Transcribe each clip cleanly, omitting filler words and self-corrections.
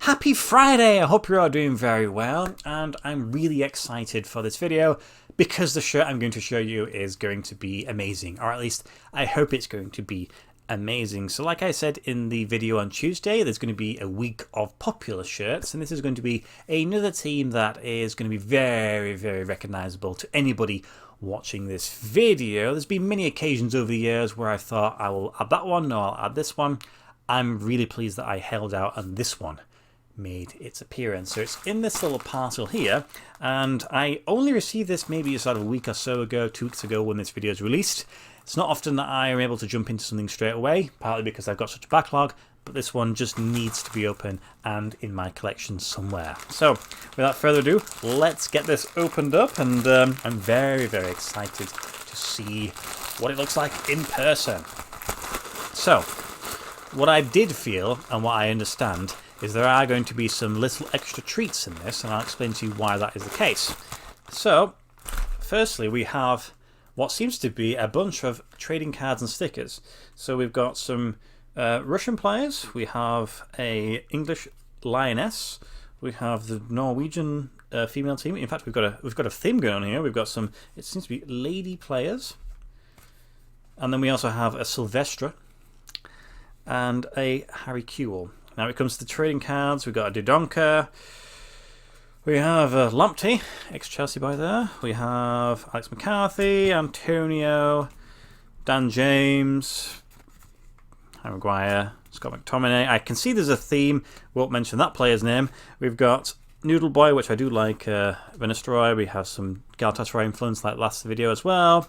Happy Friday! I hope you're all doing very well, and I'm really excited for this video because the shirt I'm going to show you is going to be amazing, or at least I hope it's going to be amazing. So like I said in the video on Tuesday, there's going to be a week of popular shirts, and this is going to be another team that is going to be very, very recognizable to anybody watching this video. There's been many occasions over the years where I thought I will add that one, no, I'll add this one. I'm really pleased that I held out and this one made its appearance. So it's in this little parcel here, and I only received this maybe sort of a week or so ago, 2 weeks ago when this video is released. It's not often that I am able to jump into something straight away, partly because I've got such a backlog, but this one just needs to be open and in my collection somewhere. So without further ado, let's get this opened up, and I'm very, very excited to see what it looks like in person. So what I did feel and what I understand is there are going to be some little extra treats in this, and I'll explain to you why that is the case. So firstly, we have what seems to be a bunch of trading cards and stickers. So we've got some Russian players, we have a English lioness, we have the Norwegian female team. In fact, we've got a theme going on here. We've got some, it seems to be lady players, and then we also have a Sylvestre and a Harry Kewell. Now it comes to the trading cards, we've got a Dodonka, we have Lamptey, ex-Chelsea boy there, we have Alex McCarthy, Antonio, Dan James, Harry Maguire, Scott McTominay. I can see there's a theme, won't mention that player's name. We've got Noodle Boy, which I do like, Van Nistelrooy. We have some Galatasaray influence like last video as well.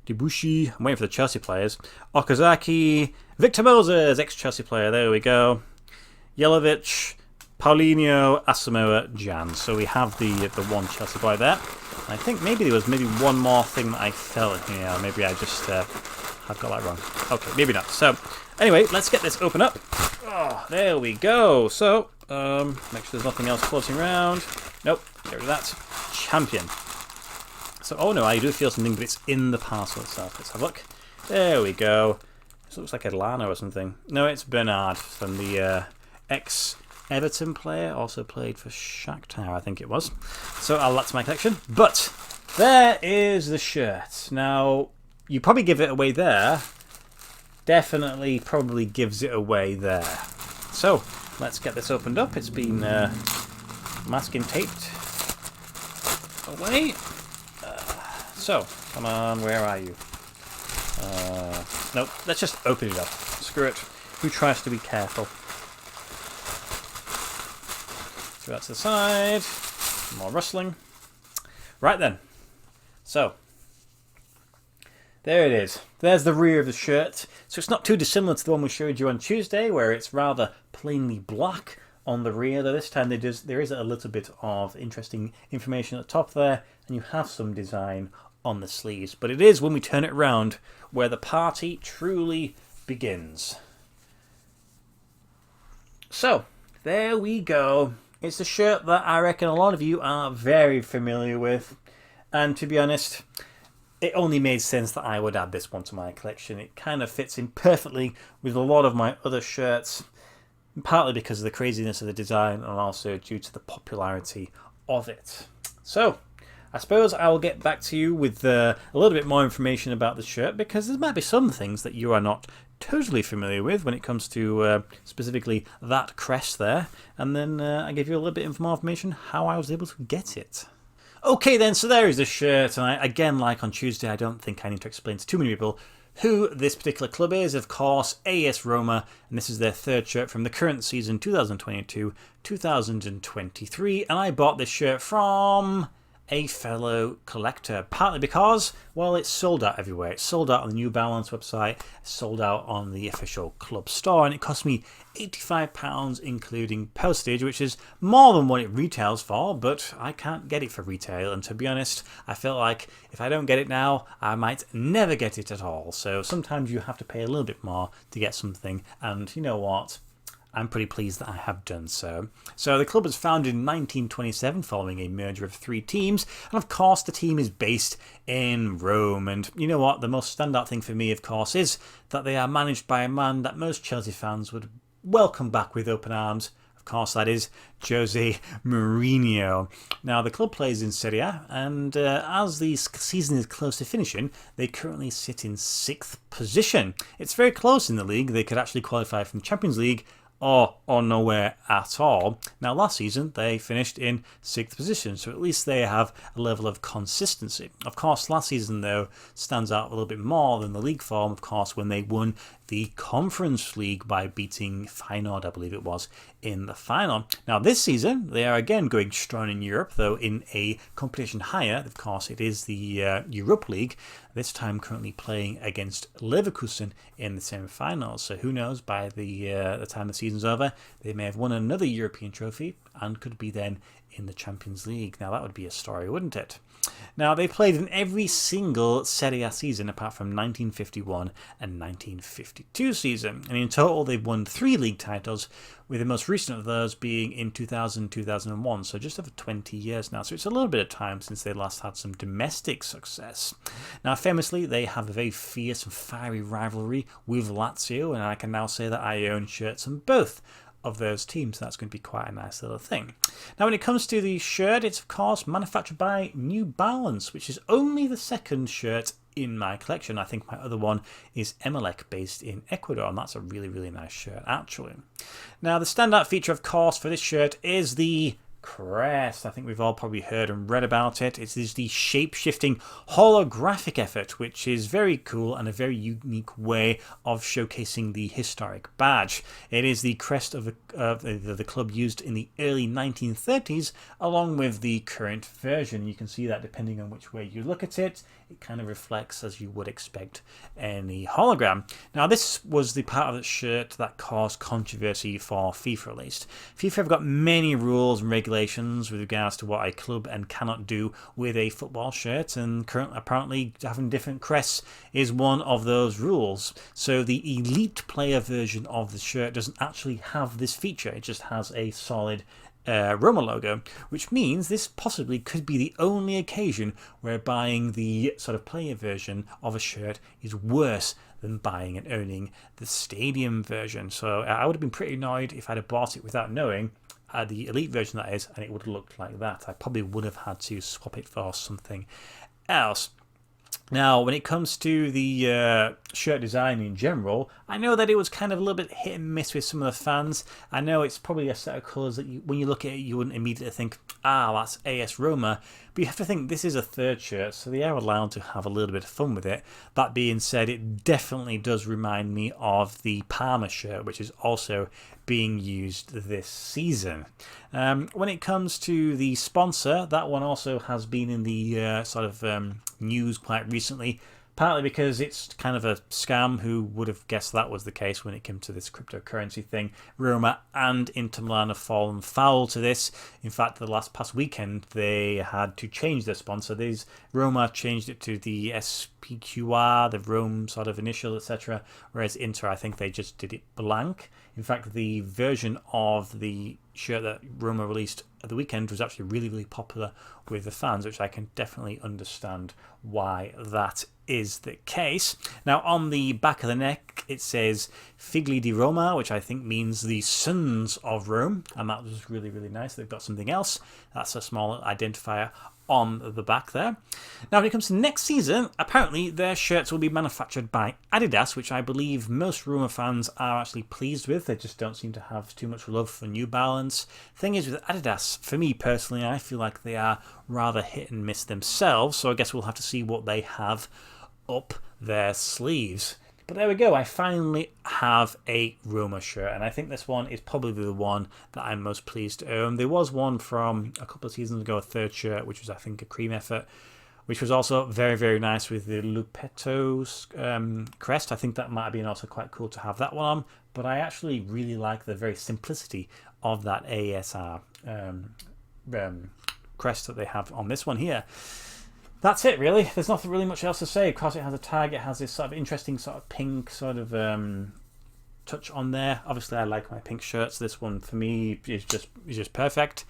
Debussy, I'm waiting for the Chelsea players. Okazaki, Victor Moses, ex-Chelsea player, there we go. Yelovich, Paulinho, Asamoah, Jan. So we have the one Chelsea boy there. I think maybe there was one more thing that I felt here. Maybe I just have got that wrong. Okay, maybe not. So anyway, let's get this open up. Oh, there we go. So make sure there's nothing else floating around. Nope, get rid of that. Champion. So, oh no, I do feel something, but it's in the parcel itself. Let's have a look. There we go. This looks like Atlanta or something. No, it's Bernard from the ex-Everton player. Also played for Shakhtar, I think it was. So I'll add to my collection. But there is the shirt. Now, you probably give it away there. Definitely probably gives it away there. So let's get this opened up. It's been masking taped away. So, come on, where are you? Nope, let's just open it up. Screw it. Who tries to be careful? Throw that to the side. More rustling. Right then. So, there it is. There's the rear of the shirt. So it's not too dissimilar to the one we showed you on Tuesday, where it's rather plainly black on the rear. Though this time there is a little bit of interesting information at the top there, and you have some design on the sleeves. But it is when we turn it around where the party truly begins. So there we go. It's a shirt that I reckon a lot of you are very familiar with, and to be honest, it only made sense that I would add this one to my collection. It kind of fits in perfectly with a lot of my other shirts, partly because of the craziness of the design and also due to the popularity of it. So I suppose I will get back to you with a little bit more information about the shirt, because there might be some things that you are not totally familiar with when it comes to specifically that crest there, and then I give you a little bit more information how I was able to get it. Okay then, so there is the shirt, and again, like on Tuesday, I don't think I need to explain to too many people who this particular club is. Of course, AS Roma, and this is their third shirt from the current season 2022-2023, and I bought this shirt from a fellow collector, partly because, well, it's sold out everywhere. It's sold out on the New Balance website, sold out on the official club store, and it cost me £85 including postage, which is more than what it retails for, but I can't get it for retail, and to be honest, I feel like if I don't get it now, I might never get it at all. So sometimes you have to pay a little bit more to get something, and you know what? I'm pretty pleased that I have done so. So the club was founded in 1927 following a merger of 3 teams, and of course the team is based in Rome. And you know what, the most standout thing for me, of course, is that they are managed by a man that most Chelsea fans would welcome back with open arms. course, that is Jose Mourinho. Now, the club plays in Serie A, and as the season is close to finishing, they currently sit in 6th position. It's very close in the league. They could actually qualify from the Champions League or nowhere at all. Now, last season, they finished in 6th position, so at least they have a level of consistency. Of course, last season, though, stands out a little bit more than the league form, of course, when they won the Conference League by beating Feyenoord, I believe it was, in the final. Now, this season, they are again going strong in Europe, though in a competition higher. Of course, it is the Europa League, this time currently playing against Leverkusen in the semi-finals. So who knows, by the time the season's over, they may have won another European trophy and could be then in the Champions League. Now, that would be a story, wouldn't it? Now, they played in every single Serie A season apart from 1951 and 1952 season. And in total, they've won 3 league titles, with the most recent of those being in 2000-2001, so just over 20 years now. So it's a little bit of time since they last had some domestic success. Now, famously, they have a very fierce and fiery rivalry with Lazio, and I can now say that I own shirts on both of those teams. That's going to be quite a nice little thing. Now, when it comes to the shirt, it's of course manufactured by New Balance, which is only the second shirt in my collection. I think my other one is Emelec, based in Ecuador, and that's a really, really nice shirt, actually. Now, the standout feature, of course, for this shirt is the crest. I think we've all probably heard and read about it. It is the shape-shifting holographic effort, which is very cool and a very unique way of showcasing the historic badge. It is the crest of the club used in the early 1930s, along with the current version. You can see that depending on which way you look at it, it kind of reflects as you would expect any hologram. Now, this was the part of the shirt that caused controversy for FIFA, at least. FIFA have got many rules and regulations with regards to what a club and cannot do with a football shirt, and currently apparently having different crests is one of those rules. So the elite player version of the shirt doesn't actually have this feature. It just has a solid Roma logo, which means this possibly could be the only occasion where buying the sort of player version of a shirt is worse than buying and owning the stadium version. So I would have been pretty annoyed if I'd have bought it without knowing the elite version, that is, and it would have looked like that. I probably would have had to swap it for something else. Now, when it comes to the shirt design in general, I know that it was kind of a little bit hit and miss with some of the fans. I know it's probably a set of colours that when you look at it, you wouldn't immediately think, that's AS Roma. But you have to think this is a third shirt, so they are allowed to have a little bit of fun with it. That being said, it definitely does remind me of the Parma shirt, which is also being used this season. When it comes to the sponsor, that one also has been in the news quite recently, partly because it's kind of a scam. Who would have guessed that was the case when it came to this cryptocurrency thing? Roma and Inter Milan have fallen foul to this. In fact, the past weekend, they had to change their sponsor. Roma changed it to the SPQR, the Rome sort of initial, etc., whereas Inter, I think they just did it blank. In fact, the version of the shirt that Roma released at the weekend was actually really, really popular with the fans, which I can definitely understand why that is the case. Now, on the back of the neck, it says Figli di Roma, which I think means the Sons of Rome, and that was really, really nice. They've got something else. That's a small identifier on the back there. Now, when it comes to next season, apparently their shirts will be manufactured by Adidas, which I believe most Roma fans are actually pleased with. They just don't seem to have too much love for New Balance. Thing is, with Adidas, for me personally, I feel like they are rather hit and miss themselves, so I guess we'll have to see what they have up their sleeves. But there we go, I finally have a Roma shirt, and I think this one is probably the one that I'm most pleased to own. There was one from a couple of seasons ago, a third shirt, which was, I think, a cream effort, which was also very, very nice with the Lupetto's crest. I think that might have been also quite cool to have that one on, but I actually really like the very simplicity of that ASR crest that they have on this one here. That's it, really. There's nothing really much else to say. Of course, it has a tag. It has this sort of interesting sort of pink sort of touch on there. Obviously, I like my pink shirts. This one, for me, is just perfect.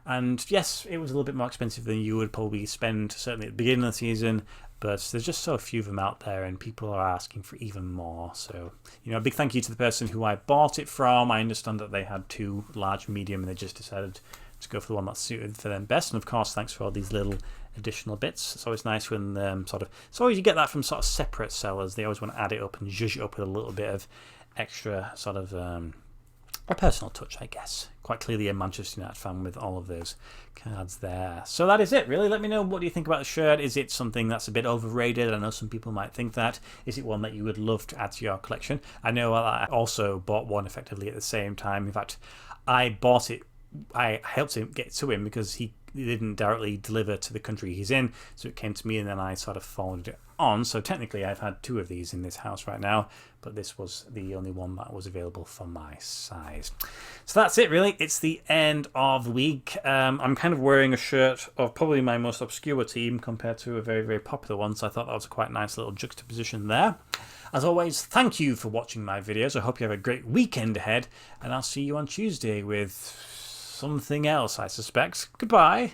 And yes, it was a little bit more expensive than you would probably spend, certainly at the beginning of the season. but there's just so few of them out there, and people are asking for even more. So, you know, a big thank you to the person who I bought it from. I understand that they had 2 large, medium, and they just decided to go for the one that's suited for them best. And of course, thanks for all these little additional bits. It's always nice when it's always you get that from sort of separate sellers. They always want to add it up and zhuzh it up with a little bit of extra sort of a personal touch, I guess. Quite clearly a Manchester United fan with all of those cards there. So that is it, really. Let me know, what do you think about the shirt? Is it something that's a bit overrated? I know some people might think that. Is it one that you would love to add to your collection? I know I also bought one effectively at the same time. In fact, I bought it. I helped him get to him because he didn't directly deliver to the country he's in, so it came to me and then I sort of forwarded it on. So technically I've had 2 of these in this house right now, but this was the only one that was available for my size. So that's it, really. It's the end of the week. I'm kind of wearing a shirt of probably my most obscure team compared to a very, very popular one, so I thought that was a quite nice little juxtaposition there. As always, thank you for watching my videos. I hope you have a great weekend ahead, and I'll see you on Tuesday with something else, I suspect. Goodbye.